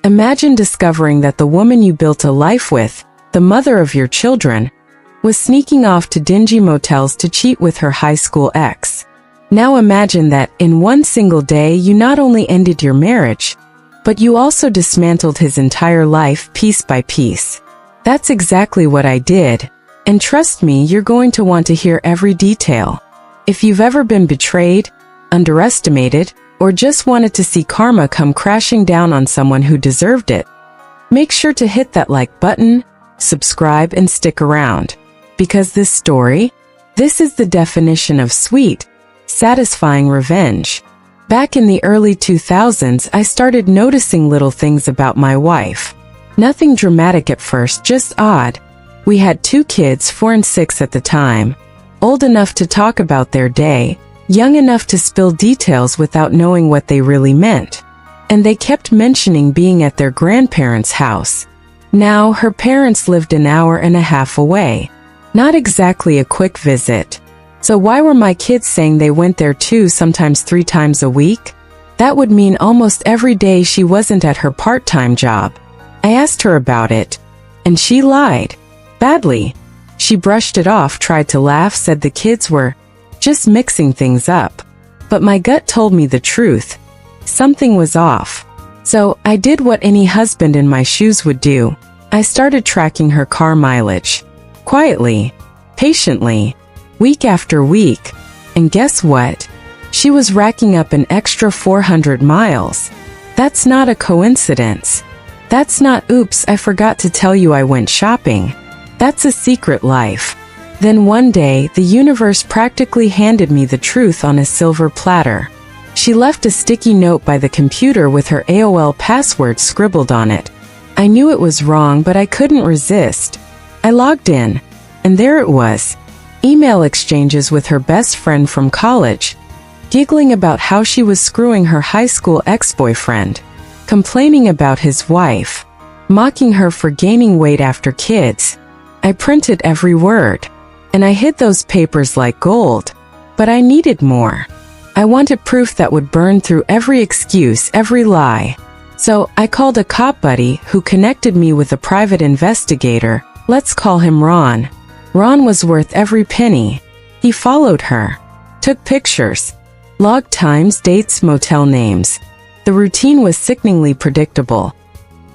Imagine discovering that the woman you built a life with, the mother of your children, was sneaking off to dingy motels to cheat with her high school ex. Now imagine that in one single day you not only ended your marriage, but you also dismantled his entire life piece by piece. That's exactly what I did, and trust me, you're going to want to hear every detail. If you've ever been betrayed, underestimated, or just wanted to see karma come crashing down on someone who deserved it, make sure to hit that like button, subscribe, and stick around. Because this is the definition of sweet, satisfying revenge. Back in the early 2000s, I started noticing little things about my wife. Nothing dramatic at first, just odd. We had 2 kids, 4 and 6 at the time, old enough to talk about their day, young enough to spill details without knowing what they really meant. And they kept mentioning being at their grandparents' house. Now, her parents lived an hour and a half away. Not exactly a quick visit. So why were my kids saying they went there 2, sometimes 3 times a week? That would mean almost every day she wasn't at her part-time job. I asked her about it, and she lied. Badly. She brushed it off, tried to laugh, said the kids were just mixing things up. But my gut told me the truth. Something was off. So I did what any husband in my shoes would do. I started tracking her car mileage. Quietly. Patiently. Week after week. And guess what? She was racking up an extra 400 miles. That's not a coincidence. That's not, oops, I forgot to tell you I went shopping. That's a secret life. Then one day, the universe practically handed me the truth on a silver platter. She left a sticky note by the computer with her AOL password scribbled on it. I knew it was wrong, but I couldn't resist. I logged in, and there it was. Email exchanges with her best friend from college, giggling about how she was screwing her high school ex-boyfriend, complaining about his wife, mocking her for gaining weight after kids. I printed every word, and I hid those papers like gold. But I needed more. I wanted proof that would burn through every excuse, every lie. So I called a cop buddy who connected me with a private investigator. Let's call him Ron. Ron was worth every penny. He followed her, took pictures, logged times, dates, motel names. The routine was sickeningly predictable.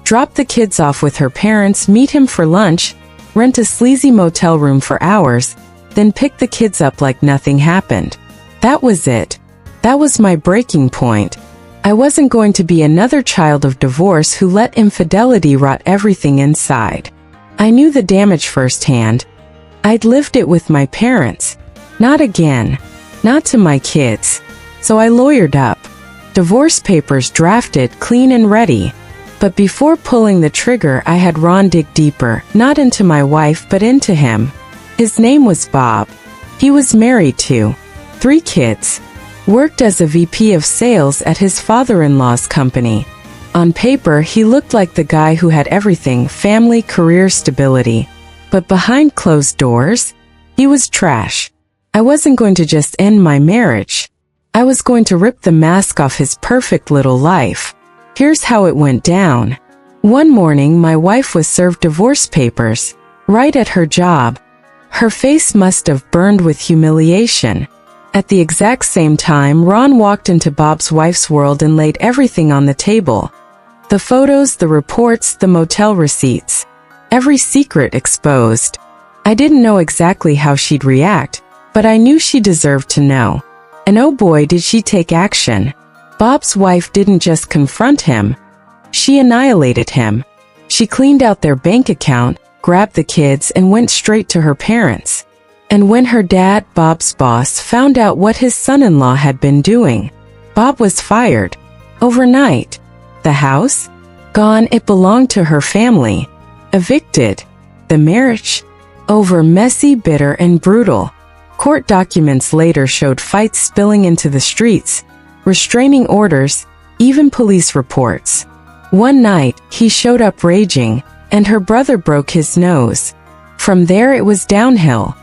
Drop the kids off with her parents, meet him for lunch, rent a sleazy motel room for hours, then pick the kids up like nothing happened. That was it. That was my breaking point. I wasn't going to be another child of divorce who let infidelity rot everything inside. I knew the damage firsthand. I'd lived it with my parents. Not again. Not to my kids. So I lawyered up. Divorce papers drafted, clean and ready. But before pulling the trigger, I had Ron dig deeper, not into my wife but into him. His name was Bob. He was married to 3 kids. Worked as a VP of sales at his father-in-law's company. On paper, he looked like the guy who had everything: family, career, stability. But behind closed doors, he was trash. I wasn't going to just end my marriage. I was going to rip the mask off his perfect little life. Here's how it went down. One morning, my wife was served divorce papers, right at her job. Her face must have burned with humiliation. At the exact same time, Ron walked into Bob's wife's world and laid everything on the table. The photos, the reports, the motel receipts. Every secret exposed. I didn't know exactly how she'd react, but I knew she deserved to know. And oh boy, did she take action. Bob's wife didn't just confront him. She annihilated him. She cleaned out their bank account, grabbed the kids, and went straight to her parents. And when her dad, Bob's boss, found out what his son-in-law had been doing, Bob was fired. Overnight. The house? Gone. It belonged to her family. Evicted. The marriage? Over. Messy, bitter, and brutal. Court documents later showed fights spilling into the streets, restraining orders, even police reports. One night, he showed up raging, and her brother broke his nose. From there it was downhill.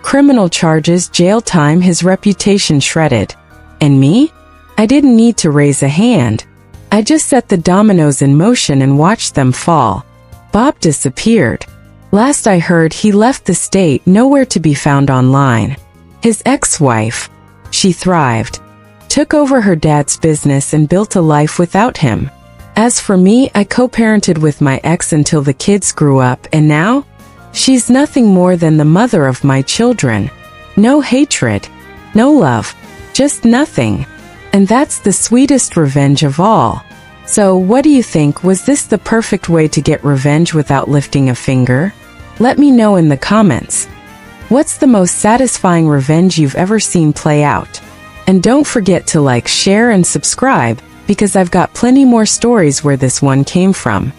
Criminal charges, jail time, his reputation shredded. And me? I didn't need to raise a hand. I just set the dominoes in motion and watched them fall. Bob disappeared. Last I heard, he left the state, nowhere to be found online. His ex-wife, she thrived, took over her dad's business and built a life without him. As for me, I co-parented with my ex until the kids grew up, and now? She's nothing more than the mother of my children. No hatred, no love, just nothing. And that's the sweetest revenge of all. So, what do you think? Was this the perfect way to get revenge without lifting a finger? Let me know in the comments. What's the most satisfying revenge you've ever seen play out? And don't forget to like, share, and subscribe, because I've got plenty more stories where this one came from.